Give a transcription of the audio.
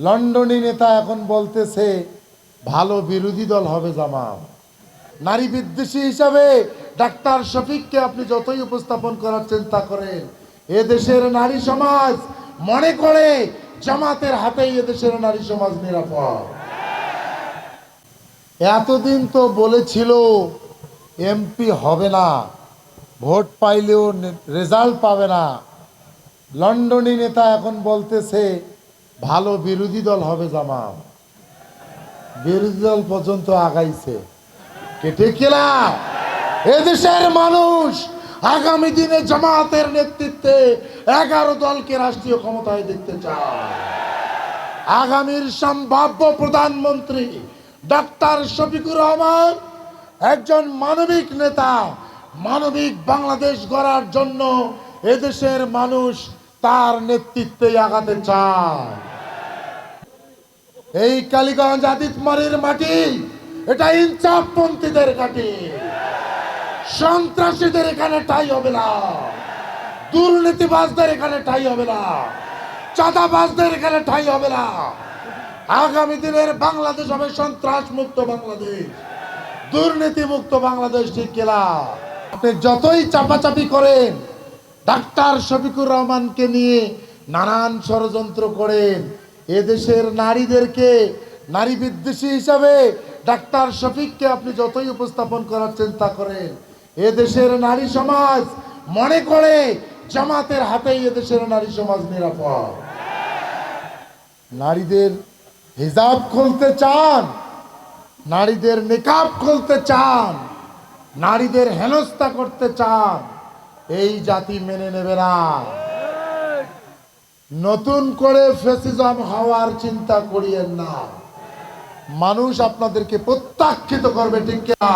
লন্ডনী নেতা এখন বলতেছে ভালো বিরোধী দল হবে জামাত। নারী বিদ্বেষী হিসাবে ডাক্তার শফিককে আপনি যতই উপস্থাপন করার চিন্তা করেন, এদেশের নারী সমাজ মনে করে জামাতের হাতেই এদেশের নারী সমাজ নিরাপদ। এতদিন তো বলেছিল এমপি হবে না, ভোট পাইলেও রেজাল্ট পাবে না। লন্ডনী নেতা এখন বলতেছে ভালো বিরোধী দল হবে জামাত। বিরোধী দল পর্যন্ত আগাইছে। কেটে খেলা এদেশের মানুষ আগামী দিনে জামাতের নেতৃত্বে 11 দলকে রাষ্ট্রীয় ক্ষমতায় দেখতে চায়। আগামীর সম্ভাব্য প্রধানমন্ত্রী ডাক্তার শফিকুর রহমান একজন মানবিক নেতা। মানবিক বাংলাদেশ গড়ার জন্য এদেশের মানুষ তার নেতৃত্বে আগাতে চায়। এই কালীগঞ্জ আদিতমারির মাটি এটা ইনসাফপন্থীদের ঘাঁটি। সন্ত্রাসীদের এখানে ঠাঁই হবে না, দুর্নীতিবাজদের এখানে ঠাঁই হবে না, চাঁদাবাজদের এখানে ঠাঁই হবে না। আগামী দিনের বাংলাদেশ হবে সন্ত্রাস মুক্ত বাংলাদেশ, দুর্নীতি মুক্ত বাংলাদেশ। ঠিক কিনা? আপনি যতই চাপাচাপি করেন, ডাক্তার শফিকুর রহমানকে নিয়ে নানান ষড়যন্ত্র করেন, এদেশের নারীদেরকে নারী বিদ্বেষী হিসাবে ডাক্তার শফিককে আপনি যতই উপস্থাপন করার চিন্তা করেন, এদেশের নারী সমাজ মনে করে জামাতের হাতেই এদেশের নারী সমাজ নিরাপদ। নারীদের হিজাব খুলতে চান, নারীদের নিকাব খুলতে চান, নারীদের হেনস্থা করতে চান, এই জাতি মেনে নেবে না। নতুন করে ফ্যাসিজম হওয়ার চিন্তা করিয়েন না। মানুষ আপনাদেরকে প্রত্যাখ্যাত করবে। ঠিক কিনা?